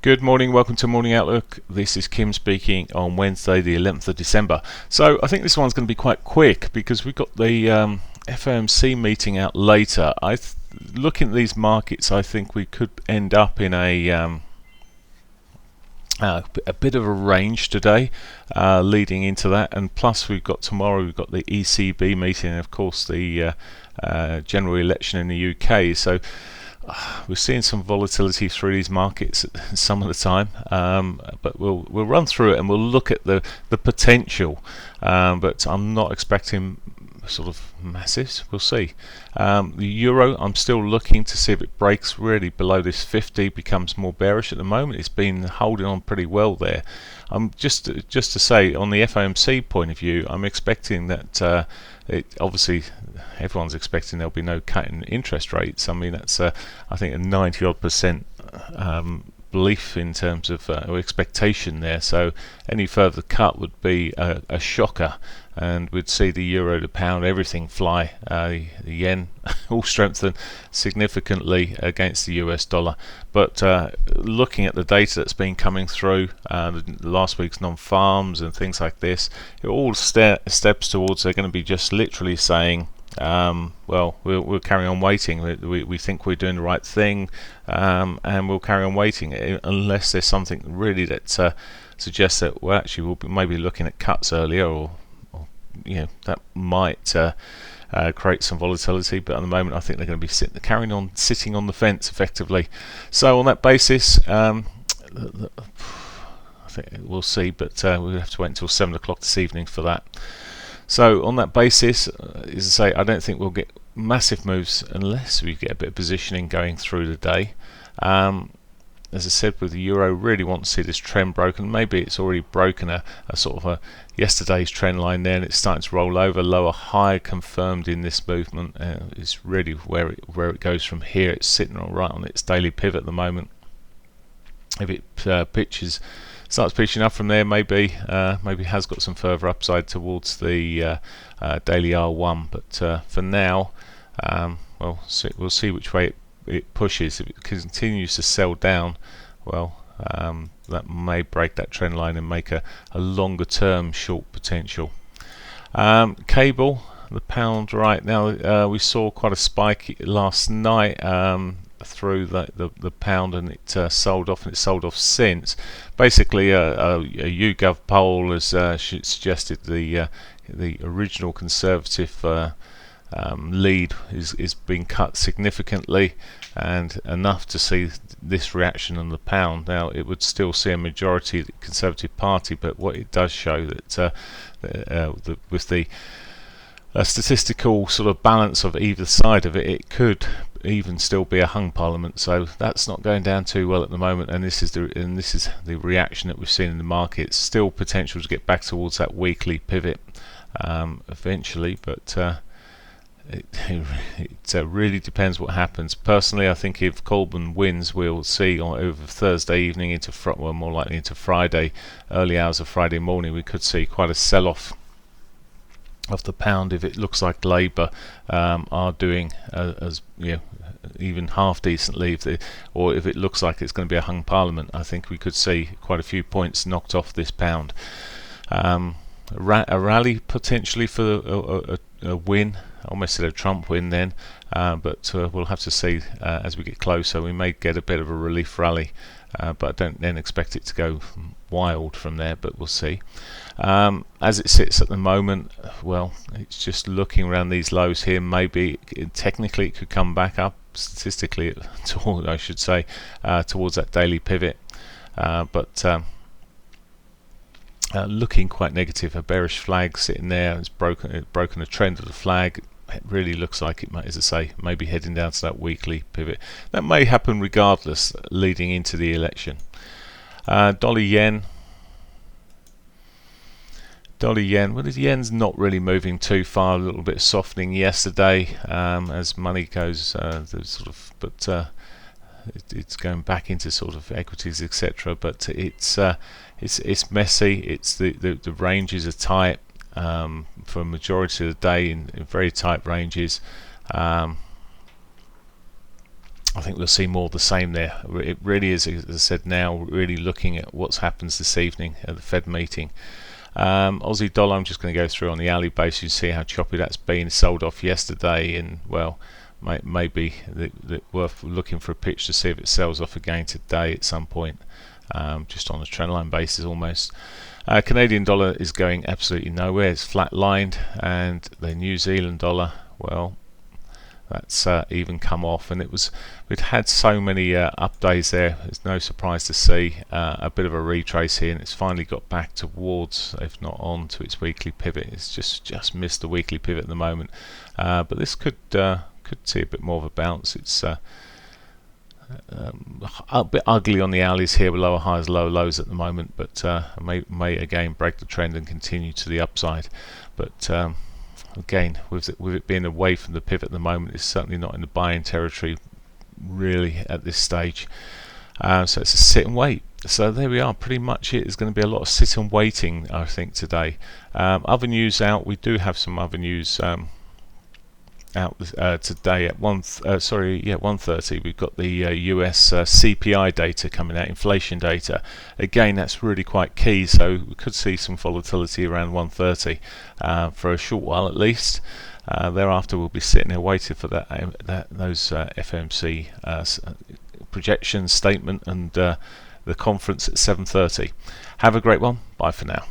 Good morning, welcome to Morning Outlook. This is Kim speaking on Wednesday the 11th of December. So I think this one's going to be quite quick because we've got the FOMC meeting out later. Looking at these markets, I think we could end up in a bit of a range today leading into that, and plus we've got tomorrow we've got the ECB meeting and of course the general election in the UK. So we're seeing some volatility through these markets some of the time, but we'll run through it and we'll look at the potential, but I'm not expecting sort of massives. We'll see. The euro, I'm still looking to see if it breaks really below this 50, becomes more bearish at the moment. It's been holding on pretty well there. Just to say, on the FOMC point of view, I'm expecting that obviously everyone's expecting there'll be no cut in interest rates. I mean, that's I think a 90-odd% belief in terms of expectation there. So any further cut would be a shocker, and we'd see the euro, the pound, everything fly. The yen all strengthen significantly against the US dollar. But looking at the data that's been coming through, last week's non-farms and things like this, it all steps towards they're going to be just literally saying, well, we'll carry on waiting. We think we're doing the right thing, and we'll carry on waiting unless there's something really that suggests that, well, actually we'll be maybe looking at cuts earlier, or that might create some volatility. But at the moment, I think they're going to be carrying on sitting on the fence effectively. So on that basis, I think we'll see, but we'll have to wait until 7 o'clock this evening for that. So on that basis, as I say, I don't think we'll get massive moves unless we get a bit of positioning going through the day. As I said, with the euro, really want to see this trend broken. Maybe it's already broken a sort of a yesterday's trend line there, and it's starting to roll over. Lower high confirmed in this movement. It's really where it goes from here. It's sitting right on its daily pivot at the moment. If it starts pitching up from there, maybe has got some further upside towards the daily R1. But for now, we'll see which way it pushes. If it continues to sell down, well, that may break that trend line and make a longer term short potential. Cable, the pound right now, we saw quite a spike last night through the pound, and it sold off, and it's sold off since. Basically, a YouGov poll has suggested the original Conservative lead is being cut significantly, and enough to see this reaction on the pound. Now, it would still see a majority of the Conservative Party, but what it does show that with the statistical sort of balance of either side of it, it could even still be a hung parliament. So that's not going down too well at the moment, and this is the reaction that we've seen in the market. Still potential to get back towards that weekly pivot eventually, but it really depends what happens. Personally, I think if Corbyn wins, we'll see over Thursday evening into more likely into Friday, early hours of Friday morning, we could see quite a sell-off of the pound if it looks like Labour are doing as even half decently, or if it looks like it's going to be a hung parliament. I think we could see quite a few points knocked off this pound. A rally potentially for a win. I almost said a Trump win then, but we'll have to see as we get closer. We may get a bit of a relief rally, but I don't then expect it to go wild from there, but we'll see. As it sits at the moment, well, it's just looking around these lows here. Maybe technically it could come back up, statistically I should say, towards that daily pivot, but looking quite negative. A bearish flag sitting there. It's broken a trend of the flag. It really looks like it might, as I say, maybe heading down to that weekly pivot. That may happen regardless leading into the election. Dollar yen. Well, the yen's not really moving too far. A little bit softening yesterday as money goes, but it's going back into sort of equities, etc. But it's messy. It's the ranges are tight. for a majority of the day in very tight ranges. I think we'll see more of the same there. It really is, as I said, now really looking at what's happens this evening at the Fed meeting. Aussie dollar, I'm just going to go through on the hourly basis. You see how choppy that's been. Sold off yesterday, and well, maybe worth looking for a pitch to see if it sells off again today at some point, just on a trendline basis almost. Canadian dollar is going absolutely nowhere. It's flat lined, and the New Zealand dollar, well, that's even come off, and we'd had so many up days there. It's no surprise to see a bit of a retrace here, and it's finally got back towards, if not on, to its weekly pivot. It's just missed the weekly pivot at the moment, but this could see a bit more of a bounce. It's a bit ugly on the hourlies here with lower highs, lower lows at the moment, but may again break the trend and continue to the upside. But again, with it being away from the pivot at the moment, it's certainly not in the buying territory really at this stage. So it's a sit and wait. So there we are, pretty much it. There's going to be a lot of sit and waiting, I think, today. Other news out. We do have some other news out today at 1:30. We've got the US CPI data coming out, inflation data. Again, that's really quite key, so we could see some volatility around 1:30 for a short while at least. Thereafter, we'll be sitting there waiting for those FOMC projections, statement, and the conference at 7:30. Have a great one. Bye for now.